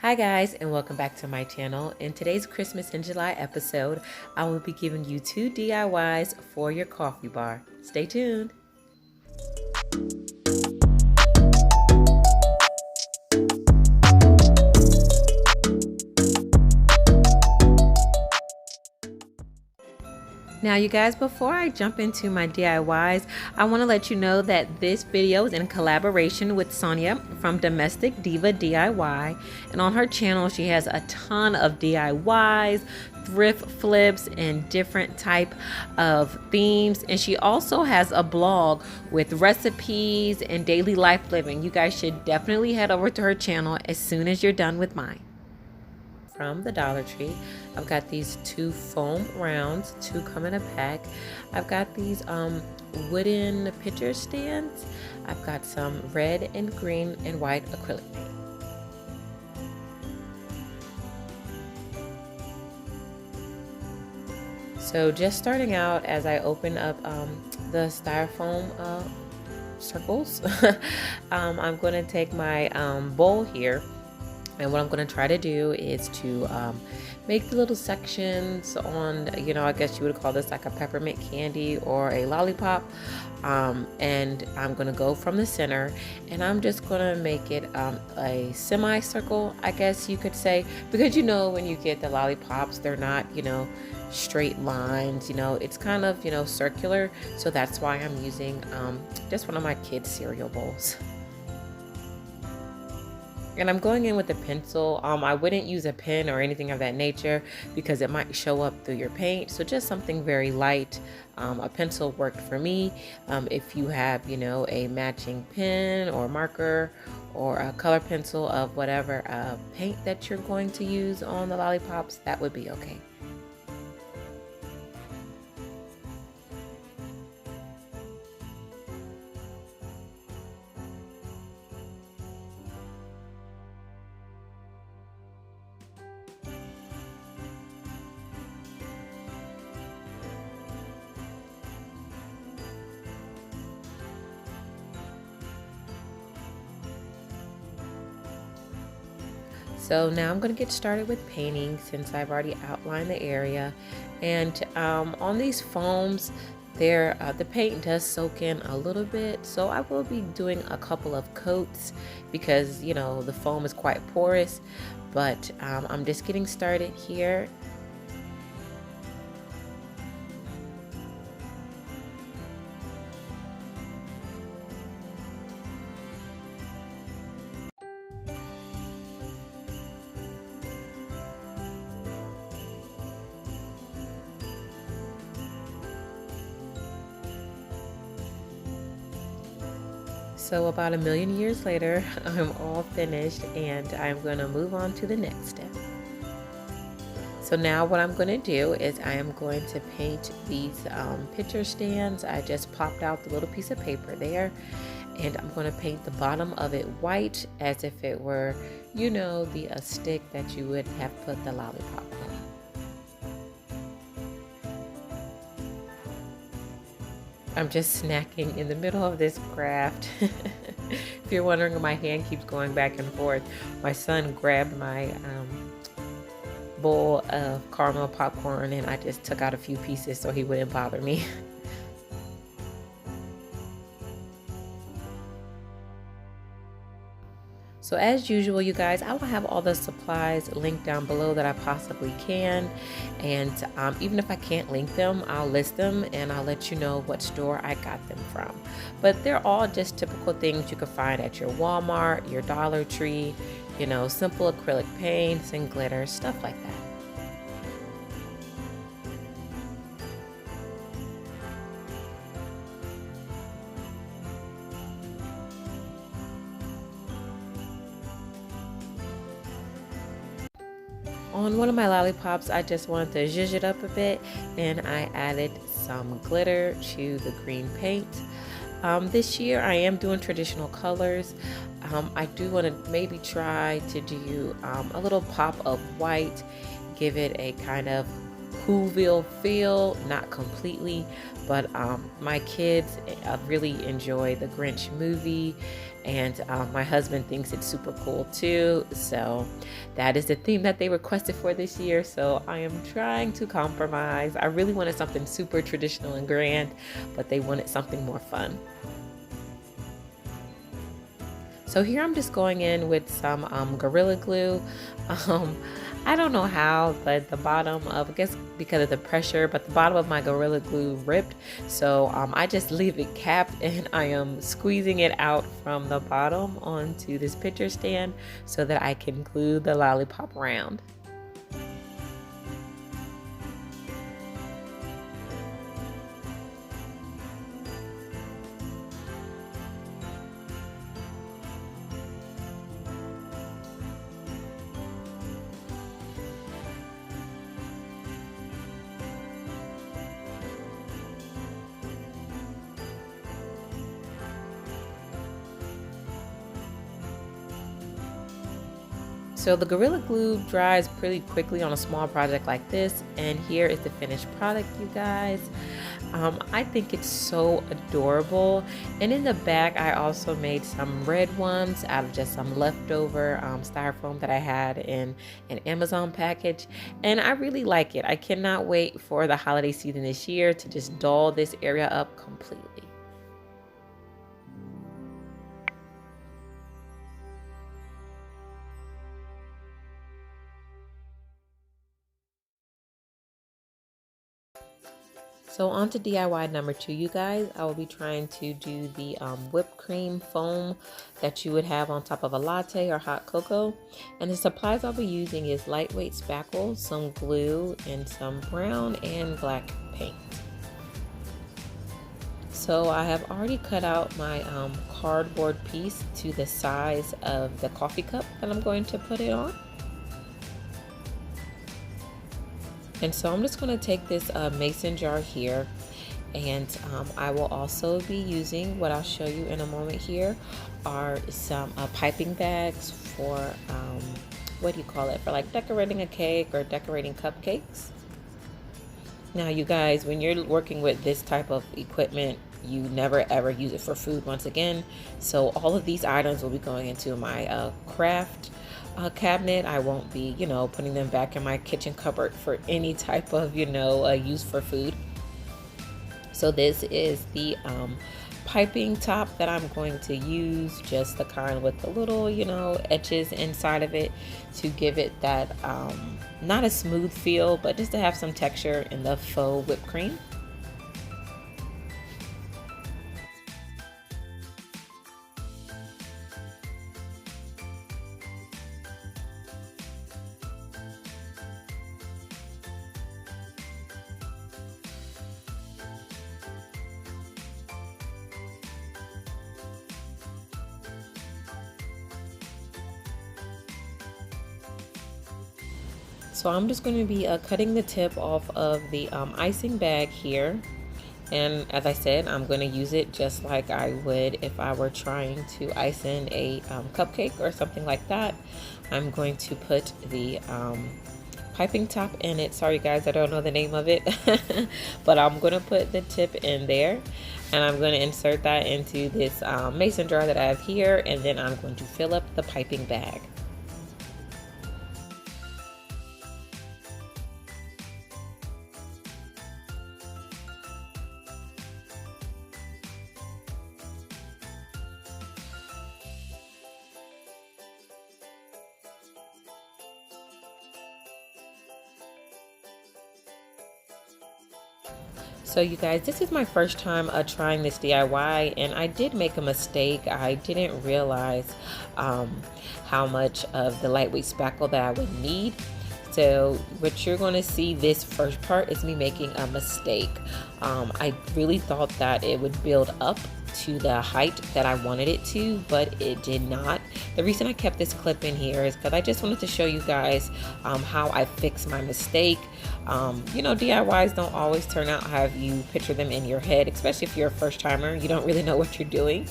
Hi guys, and welcome back to my channel. In today's Christmas in July episode, I will be giving you 2 DIYs for your coffee bar. Stay tuned. Now you guys, before I jump into my DIYs, I want to let you know that this video is in collaboration with Sonia from Domestic Diva DIY, and on her channel she has a ton of DIYs, thrift flips, and different type of themes, and she also has a blog with recipes and daily life living. You guys should definitely head over to her channel as soon as you're done with mine. From the Dollar Tree, I've got these 2 foam rounds, 2 come in a pack. I've got these wooden pitcher stands. I've got some red and green and white acrylic paint. So just starting out, as I open up the styrofoam circles, I'm going to take my bowl here. And what I'm going to try to do is to make the little sections on, I guess you would call this like a peppermint candy or a lollipop. And I'm going to go from the center, and I'm just going to make it a semicircle, I guess you could say. Because when you get the lollipops, they're not, straight lines, it's kind of, circular. So that's why I'm using just one of my kids' cereal bowls. And I'm going in with a pencil. I wouldn't use a pen or anything of that nature because it might show up through your paint. So just something very light. A pencil worked for me. If you have, a matching pen or marker or a color pencil of whatever paint that you're going to use on the lollipops, that would be okay. So now I'm going to get started with painting since I've already outlined the area. And on these foams, the paint does soak in a little bit. So I will be doing a couple of coats because, the foam is quite porous. But I'm just getting started here. So about 1,000,000 years later, I'm all finished, and I'm going to move on to the next step. So now what I'm going to do is I am going to paint these pitcher stands. I just popped out the little piece of paper there, and I'm going to paint the bottom of it white as if it were, the stick that you would have put the lollipop on. I'm just snacking in the middle of this craft. If you're wondering, my hand keeps going back and forth. My son grabbed my bowl of caramel popcorn, and I just took out a few pieces so he wouldn't bother me. So as usual, you guys, I will have all the supplies linked down below that I possibly can. And even if I can't link them, I'll list them and I'll let you know what store I got them from. But they're all just typical things you can find at your Walmart, your Dollar Tree, simple acrylic paints and glitter, stuff like that. On one of my lollipops, I just wanted to zhuzh it up a bit, and I added some glitter to the green paint. This year I am doing traditional colors. I do want to maybe try to do a little pop of white, give it a kind of Whoville feel, not completely, but my kids really enjoy the Grinch movie, and my husband thinks it's super cool too. So that is the theme that they requested for this year. So I am trying to compromise. I really wanted something super traditional and grand, but they wanted something more fun. So here I'm just going in with some Gorilla Glue. I don't know how, but the bottom of, I guess because of the pressure, but the bottom of my Gorilla Glue ripped. So I just leave it capped, and I am squeezing it out from the bottom onto this picture stand so that I can glue the lollipop round. So the Gorilla Glue dries pretty quickly on a small project like this, and here is the finished product, you guys. I think it's so adorable, and in the back I also made some red ones out of just some leftover styrofoam that I had in an Amazon package, and I really like it. I cannot wait for the holiday season this year to just doll this area up completely. So on to DIY number 2, you guys. I will be trying to do the whipped cream foam that you would have on top of a latte or hot cocoa. And the supplies I'll be using is lightweight spackle, some glue, and some brown and black paint. So I have already cut out my cardboard piece to the size of the coffee cup that I'm going to put it on. And so I'm just going to take this mason jar here, and I will also be using, what I'll show you in a moment here, are some piping bags for, what do you call it, for like decorating a cake or decorating cupcakes. Now you guys, when you're working with this type of equipment, you never ever use it for food once again. So all of these items will be going into my craft cabinet. I won't be, putting them back in my kitchen cupboard for any type of, use for food. So this is the piping top that I'm going to use, just the kind with the little, edges inside of it to give it that, not a smooth feel, but just to have some texture in the faux whipped cream. So I'm just going to be cutting the tip off of the icing bag here. And as I said, I'm going to use it just like I would if I were trying to ice in a cupcake or something like that. I'm going to put the piping top in it. Sorry guys, I don't know the name of it. But I'm going to put the tip in there. And I'm going to insert that into this mason jar that I have here. And then I'm going to fill up the piping bag. So you guys, this is my first time trying this DIY, and I did make a mistake. I didn't realize how much of the lightweight spackle that I would need. So what you're going to see, this first part is me making a mistake. I really thought that it would build up to the height that I wanted it to, but it did not. The reason I kept this clip in here is because I just wanted to show you guys how I fixed my mistake. DIYs don't always turn out how you picture them in your head, especially if you're a first timer. You don't really know what you're doing.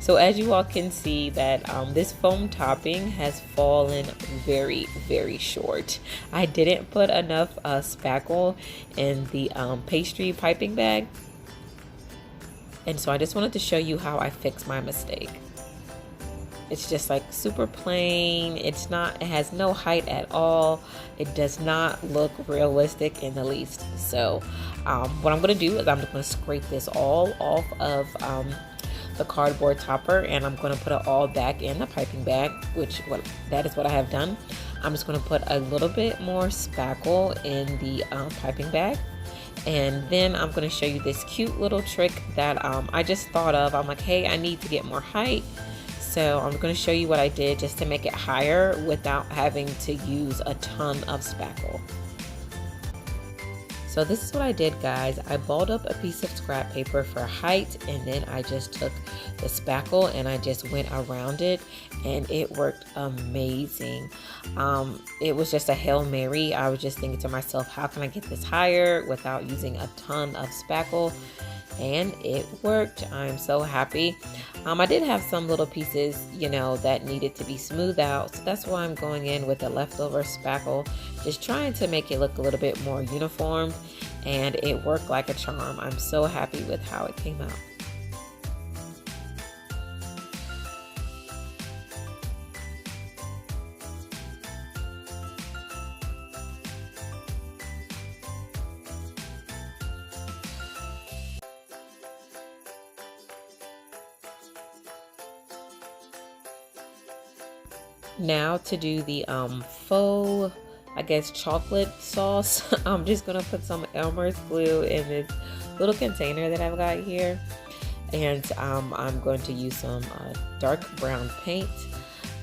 So as you all can see that this foam topping has fallen very, very short. I didn't put enough spackle in the pastry piping bag. And so I just wanted to show you how I fixed my mistake. It's just like super plain. It has no height at all. It does not look realistic in the least. So what I'm gonna do is I'm just gonna scrape this all off of the cardboard topper, and I'm gonna put it all back in the piping bag, that is what I have done. I'm just gonna put a little bit more spackle in the piping bag. And then I'm going to show you this cute little trick that I just thought of. I'm like, hey, I need to get more height. So I'm going to show you what I did just to make it higher without having to use a ton of spackle. So this is what I did, guys. I balled up a piece of scrap paper for height, and then I just took the spackle and I just went around it, and it worked amazing. It was just a Hail Mary. I was just thinking to myself, how can I get this higher without using a ton of spackle? And it worked. I'm so happy. I did have some little pieces, you know, that needed to be smoothed out, so that's why I'm going in with the leftover spackle, just trying to make it look a little bit more uniform, and it worked like a charm. I'm so happy with how it came out. Now to do the faux, I guess, chocolate sauce, I'm just gonna put some Elmer's glue in this little container that I've got here, and I'm going to use some dark brown paint,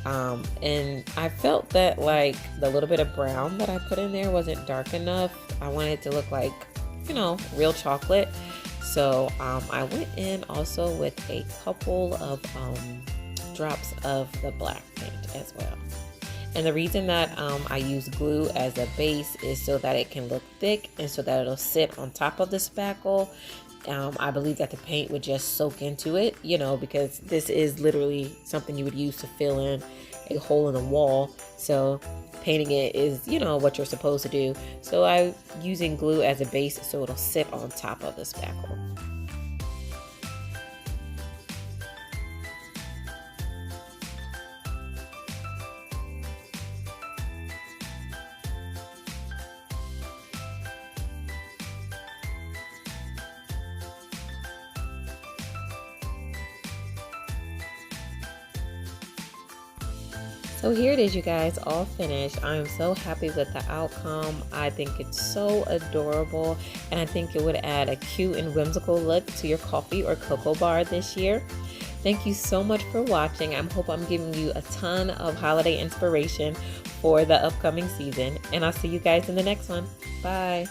and I felt that like the little bit of brown that I put in there wasn't dark enough. I wanted it to look like, you know, real chocolate. So I went in also with a couple of drops of the black paint as well. And the reason that I use glue as a base is so that it can look thick and so that it'll sit on top of the spackle. I believe that the paint would just soak into it, you know, because this is literally something you would use to fill in a hole in the wall. So painting it is, you know, what you're supposed to do. So I'm using glue as a base so it'll sit on top of the spackle. So here it is, you guys, all finished. I am so happy with the outcome. I think it's so adorable, and I think it would add a cute and whimsical look to your coffee or cocoa bar this year. Thank you so much for watching. I hope I'm giving you a ton of holiday inspiration for the upcoming season, and I'll see you guys in the next one. Bye.